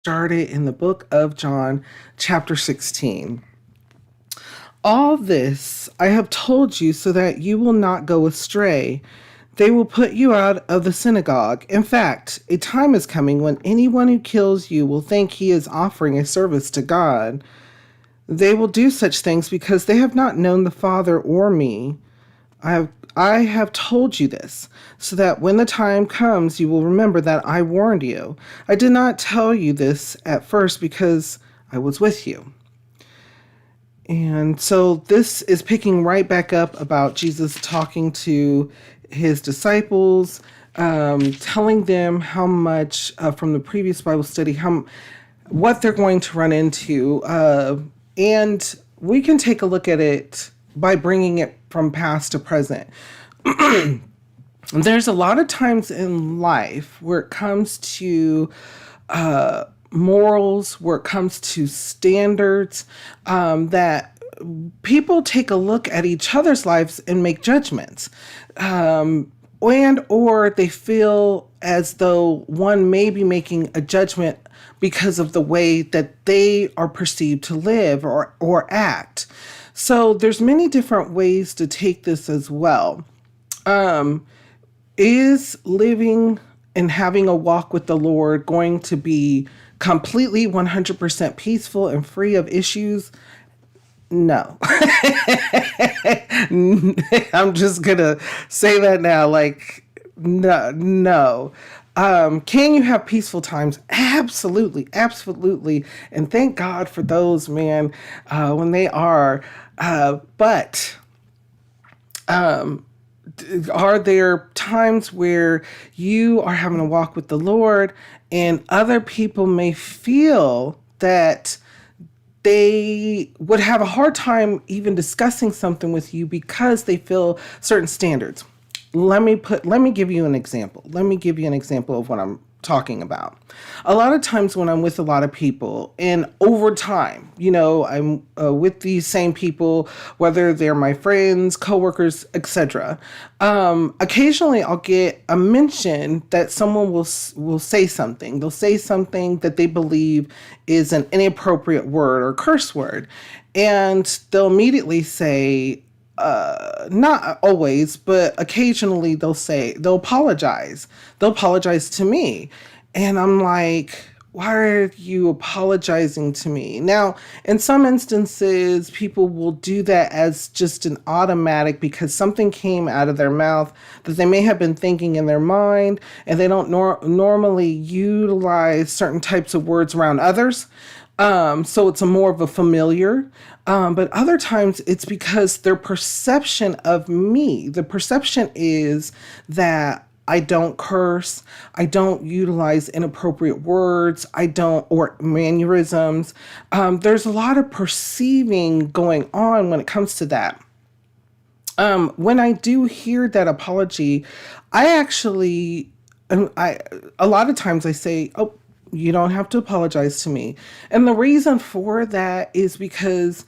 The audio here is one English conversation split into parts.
Started in the book of John, chapter 16. All this I have told you so that you will not go astray. They will put you out of the synagogue. In fact, a time is coming when anyone who kills you will think he is offering a service to God. They will do such things because they have not known the Father or me. I have told you this, so that when the time comes, you will remember that I warned you. I did not tell you this at first because I was with you. And so this is picking right back up about Jesus talking to his disciples, telling them how much from the previous Bible study, what they're going to run into. And we can take a look at it by bringing it from past to present. There's a lot of times in life where it comes to morals, where it comes to standards, that people take a look at each other's lives and make judgments. And or they feel as though one may be making a judgment because of the way that they are perceived to live or act. So there's many different ways to take this as well. Is living and having a walk with the Lord going to be completely 100% peaceful and free of issues? No. I'm just going to say that now. Like, no, no. Can you have peaceful times? Absolutely, absolutely. And thank God for those, man, when they are. But are there times where you are having a walk with the Lord and other people may feel that they would have a hard time even discussing something with you because they feel certain standards? Let me give you an example. Let me give you an example of what I'm talking about. A lot of times when I'm with a lot of people and over time, I'm with these same people, whether they're my friends, coworkers, etc. Occasionally I'll get a mention that someone will say something. They'll say something that they believe is an inappropriate word or curse word. And they'll immediately say, not always, but occasionally they'll apologize. They'll apologize to me. And I'm like, why are you apologizing to me? Now, in some instances, people will do that as just an automatic because something came out of their mouth that they may have been thinking in their mind, and they don't normally utilize certain types of words around others. So it's a more of a familiar. But other times it's because their perception of me, the perception is that I don't curse, I don't utilize inappropriate words, or mannerisms. There's a lot of perceiving going on when it comes to that. When I do hear that apology, I actually, a lot of times I say, oh, you don't have to apologize to me. And the reason for that is because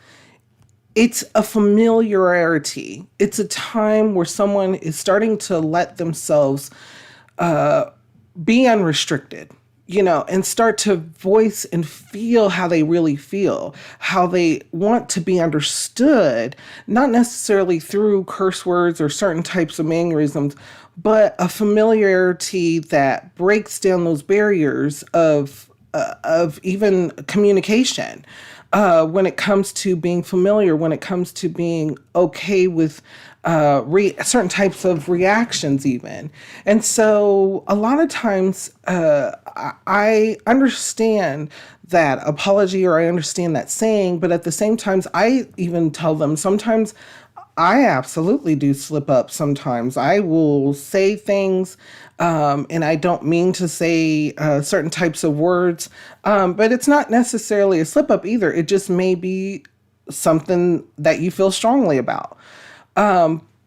it's a familiarity. It's a time where someone is starting to let themselves be unrestricted, and start to voice and feel how they really feel, how they want to be understood, not necessarily through curse words or certain types of mannerisms, but a familiarity that breaks down those barriers of even communication. When it comes to being familiar, when it comes to being okay with certain types of reactions even. And so a lot of times I understand that apology, or I understand that saying, but at the same time, I even tell them sometimes I absolutely do slip up sometimes. I will say things, and I don't mean to say certain types of words, but it's not necessarily a slip up either. It just may be something that you feel strongly about.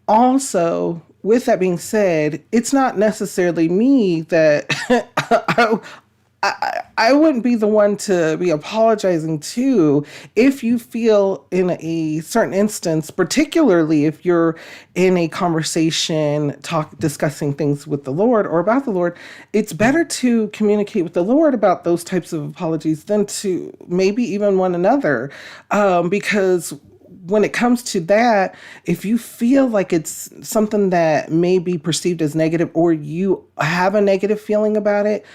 Also, with that being said, it's not necessarily me that I wouldn't be the one to be apologizing to if you feel in a certain instance, particularly if you're in a conversation discussing things with the Lord or about the Lord. It's better to communicate with the Lord about those types of apologies than to maybe even one another, because when it comes to that, if you feel like it's something that may be perceived as negative or you have a negative feeling about it,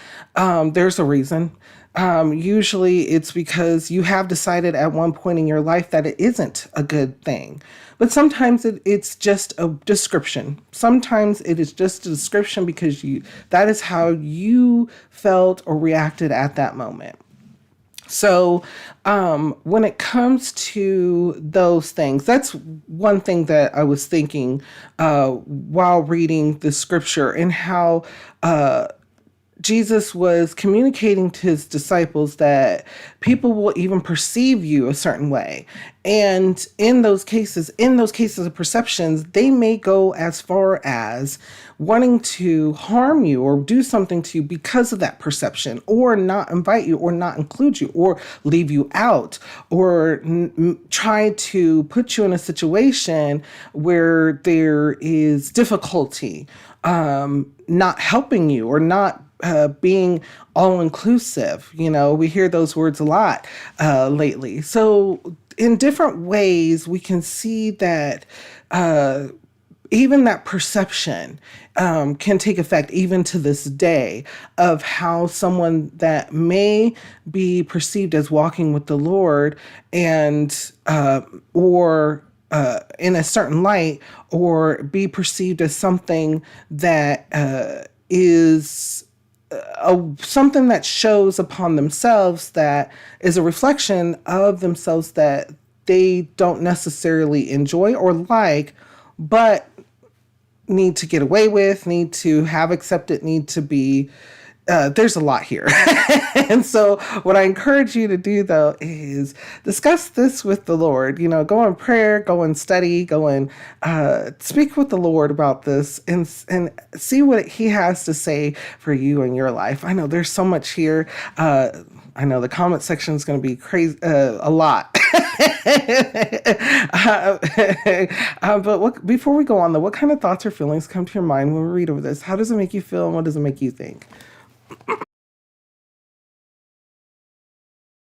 there's a reason. Usually it's because you have decided at one point in your life that it isn't a good thing. But sometimes it's just a description. Sometimes it is just a description because that is how you felt or reacted at that moment. So, when it comes to those things, that's one thing that I was thinking while reading the scripture, and how Jesus was communicating to his disciples that people will even perceive you a certain way. And in those cases of perceptions, they may go as far as wanting to harm you or do something to you because of that perception, or not invite you, or not include you, or leave you out, or try to put you in a situation where there is difficulty, not helping you, or not being all inclusive. We hear those words a lot lately. So in different ways, we can see that even that perception can take effect even to this day, of how someone that may be perceived as walking with the Lord, and or in a certain light, or be perceived as something that is something that shows upon themselves, that is a reflection of themselves that they don't necessarily enjoy or like, but need to get away with, need to have accepted, need to be. There's a lot here. And so what I encourage you to do, though, is discuss this with the Lord. Go in prayer, go and study, go and speak with the Lord about this, and see what he has to say for you in your life. I know there's so much here. I know the comment section is going to be crazy, a lot. But before we go on, though, what kind of thoughts or feelings come to your mind when we read over this? How does it make you feel, and what does it make you think?